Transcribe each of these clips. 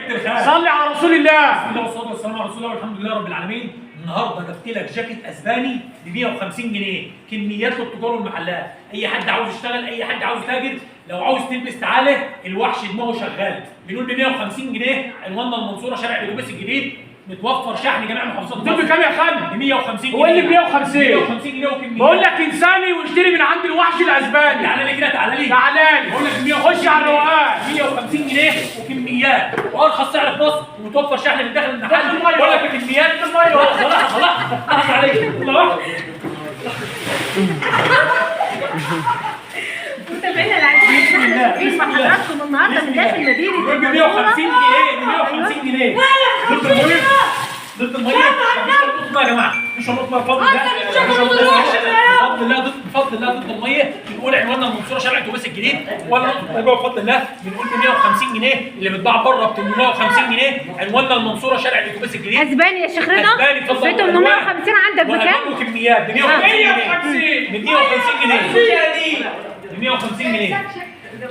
بنت الخال. صلي على رسول الله. بسم الله والصلاه والسلام على رسول الله والحمد لله رب العالمين. النهارده جبت لك جاكيت اسباني ب 150 جنيه، كميات للتجار والمحلات، اي حد عاوز يشتغل، اي حد عاوز تاجر، لو عاوز تلبس تعالى، الوحش دماغه شغال. بنقول ب 150 جنيه، عنواننا المنصوره شارع الاتوبيس الجديد، متوفر شحن جميع محافظات دول بكام يا خالد؟ ب 150 جنيه. هو اللي ب 150 150 جنيه وكميات. بقول لك انساني واشتري من عند الوحش الاسباني. تعالى لي كده، تعالى لي. تعالى لي. بقول لك ب 150 خش على الروقان. 150 جنيه وكميات، وارخص سعر في مصر، ومتوفر شحن من داخل المحل. بقول لك بكميات. خلاص عليك. متابعينا العزيزين اسمع حضراتكم النهارده من داخل مدينه ب 150 جنيه، ب 150 جنيه. ضد الميه مفيش يا جماعه، مفيش نقطه بفضل الله. بفضل الله ضد الميه. بنقول عنواننا المنصوره شارع الاتوبيس الجديد، ولا نقطه جوه بفضل الله. بنقول ب 150 جنيه، اللي بتباع بره ب 850 جنيه. عنواننا المنصوره شارع الاتوبيس الجديد. اسباني يا شيخ رضا. اسباني بفضل ب 850 عندك بكام؟ وكميات ب 150 جنيه. ب 150 جنيه. ب 150 جنيه.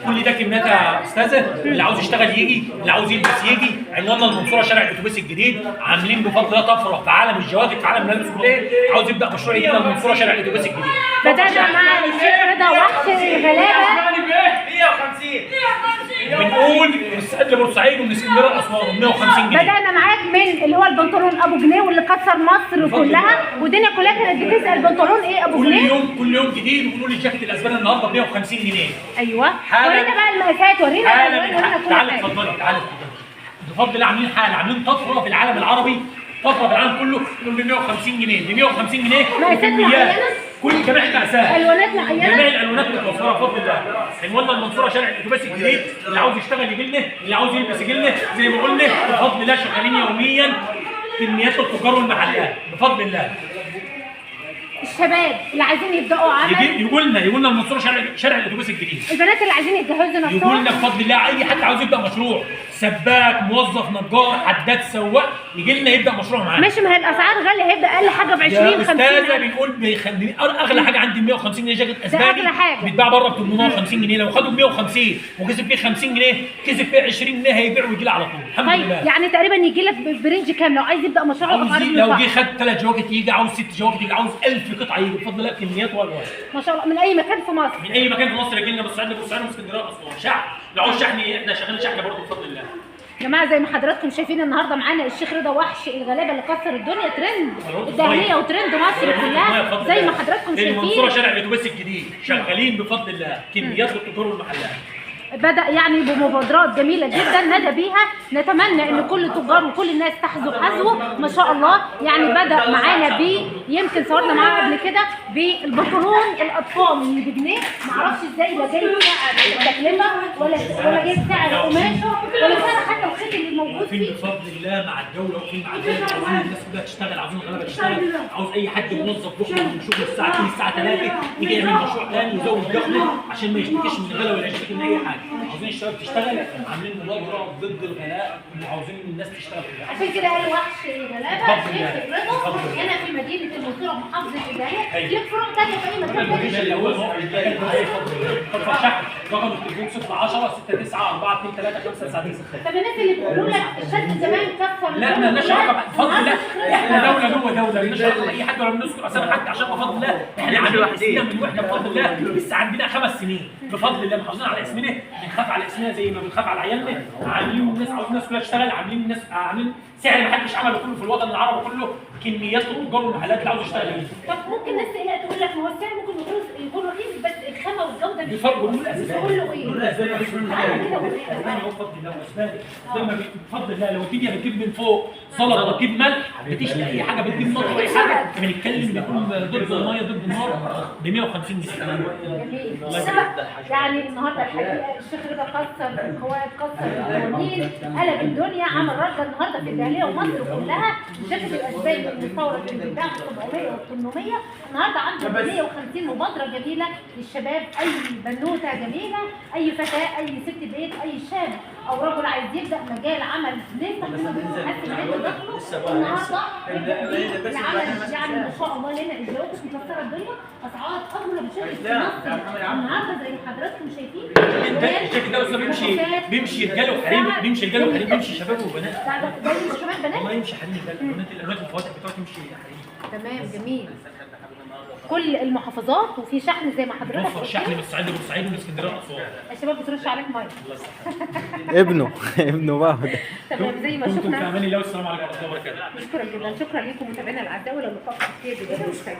كل ده كميات يا استاذه. اللي عاوز يشتغل يجي، اللي عاوز يلبس يجي. عنواننا المنصوره شارع الاتوبيس الجديد. عاملين بفضل الله طفره في عالم الجواكت، في عالم الملابس كلها. عاوز يبدا مشروع يجي المنصوره شارع الاتوبيس الجديد. بدأنا مع الشيخ رضا وحش الغلابه. 150. بنقول من السعد لبورسعيد ومن اسكندريه لاسوان 150 جنيه. بدأنا معاك من اللي هو البنطلون ابو جنيه واللي كسر مصر كلها، والدنيا كلها كانت بتسال بنطلون ايه ابو جنيه؟ كل يوم جديد. وبنقول الجاكيت الاسباني النهارده ب 150 جنيه. ايوه. ورينا بقى المقاسات، ورينا الالوان، ورينا كل تعالى حاجه. اتفضلي. بفضل الله عاملين حاله، عاملين طفره في العالم العربي، طفره في العالم كله. بنقول ب 150 جنيه. ب 150 جنيه مقاسات معينه؟ كل جميع المقاسات، الوانات معينه؟ جميع الالوانات متوفره بفضل الله. عنواننا المنصوره شارع الاتوبيس الجديد. اللي عاوز يشتغل يجي لنا، اللي عاوز يلبس يجي لنا. زي ما قلنا بفضل الله شغالين يوميا كميات التجار والمحلات بفضل الله. الشباب اللي عايزين يبداوا عمل يقول لنا المنصوره شارع الاتوبيس الجديد. البنات اللي عايزين يجهزوا يقول نفسهم لنا بفضل الله اي حد عاوز يبدا مشروع، سباك، موظف، نجار، حداد، سواق، يجي لنا يبدا مشروع معانا. ماشي. ما هي الاسعار غاليه، هيبدا اقل حاجه ب 20 يا 50. استاذه بنقول بيخليني اغلى حاجه عندي 150 جنيه جاكيت اسباني. أغلى حاجة. بيتباع بره ب 850 جنيه. لو خدوا ب 150 وكسب فيه 50 جنيه، كسب فيه 20 جنيه، هيبيع ويجي لي على طول. الحمد طيب لله. يعني تقريبا يجي لك برنج كام لو عايز يبدا مشروع الاسعار دي؟ لو جه خد 3 جواكت يجي، عاوز 6 جواكت يجي، عاوز 1000 قطعه يجي بفضل الله. كميات والوان ما شاء الله من اي مكان في مصر. من اي مكان في مصر يجي لنا. بورسعيد واسكندريه واسوان. شحن، لو عاوز شحن احنا شغالين شحن برضه بفضل الله. يا جماعه زي ما حضراتكم شايفين النهارده معانا الشيخ رضا وحش الغلابه اللي كسر الدنيا، ترند الدهليه وترند مصر كلها زي ما حضراتكم شايفين. المنصوره شارع الاتوبيس الجديد شغالين بفضل الله كميات للتجار والمحلات. بدأ يعني بمبادرات جميلة جدا ندى بيها. نتمنى ان كل التجار وكل الناس تحذو حذوه ما شاء الله. يعني بدأ معانا يمكن صورنا معاه قبل كده بالبنطلون الاطفال اللي بجنيه. معرفش ازاي لا جايب سعر التكلفة ولا جايب سعر قماشه ولا سعر حتى الخيط اللي موجود فيه. بفضل الله مع الدولة وفي مع الدولة. عاوزين الناس كلها تشتغل، عاوزين الغلابة تشتغل، عاوز اي حد موظف بكره من شغل الساعة 2 الساعة 3 يجي يعمل مشروع ثاني يزود دخله عشان ما يشتكيش من الغلا ولا يشتكي من اي حاجة. عاوزين الشباب تشتغل، عاملين مبادره ضد الغلاء وعاوزين الناس تشتغل. عشان كده قال وحش غلابه الشيخ رضا هنا في مدينه المنصوره محافظه الدهليه. ليك فروع ثانيه في اي مكان تاني؟ فتره شحن. رقم التليفون 010 69 4 2 3 5 9 9. طب الناس اللي بيقولوا لك الشد زمان كسر لا ما لناش علاقه بفضل الله. احنا دوله جوه دوله، مالناش علاقه باي حد ولا بنذكر اسامي حد عشان بفضل الله احنا عاملين اسمنا من واحنا بفضل الله لسه عندنا 5 سنين بفضل الله محافظين على اسمنا. بنخاف على اسمنا زي ما بنخاف على عيالنا. عاملين الناس، عاوزين الناس كلها تشتغل، عاملين سعر ما حدش عمله كله في الوطن العربي كله. كميات التجار والمحلات اللي عاوز يشتغل بيه. طب ممكن الناس تقول لك هو السعر ممكن يكون رخيص بس الخامه والجوده مش بفرق. قول تقول له ايه؟ قول اسباني اسباني هو بفضل الله اسباني. زي ما بفضل الله لو الدنيا بتجيب من فوق سلطه بتجيب ملح، بتشتري اي حاجه بتجيب نار اي حاجه. بنتكلم بيكون ضد الميه ضد النار ب 150 جنيه. يعني النهارده الحقيقه الشيخ رضا كسر القواعد، كسر القوانين، قلب الدنيا، عمل رده النهارده في الدهليه ومصر كلها. الجاكيت الاسباني المستورد اللي بيتباع ب 700 و 800 النهارده عنده 150 مبادره جميله للشباب. اي بنوته جميله، اي فتاه، اي ست بيت، اي شاب او رجل عايز يبدا مجال عمل نفتح منه بيزنس حاسس ان انت داخله النهارده يبدا العمل يعني ما شاء الله لنا الجوات مكسره الدنيا، اسعار اغلى بشكل في مصر النهارده زي ما حضراتكم شايفين. الجاكيت ده اصلا بيمشي رجاله وحريم، بيمشي رجاله وحريم، بيمشي شباب وبنات. ده يمشي كمان بنات؟ والله يمشي حريم البنات الفواتح بتاعته تمشي حريم. تمام جميل. كل المحافظات وفي شحن زي ما حضرتك وفر شحن من الصعيد لبورسعيد ومن اسكندريه واسوان. الشباب بترش عليك ميه. ابنه بقى تمام زي ما كنتم في شفنا. امان الله والسلام عليكم ورحمه الله وبركاته. شكرا جدا، شكرا لكم متابعينا الاعزاء، ولو لقاء كتير بجد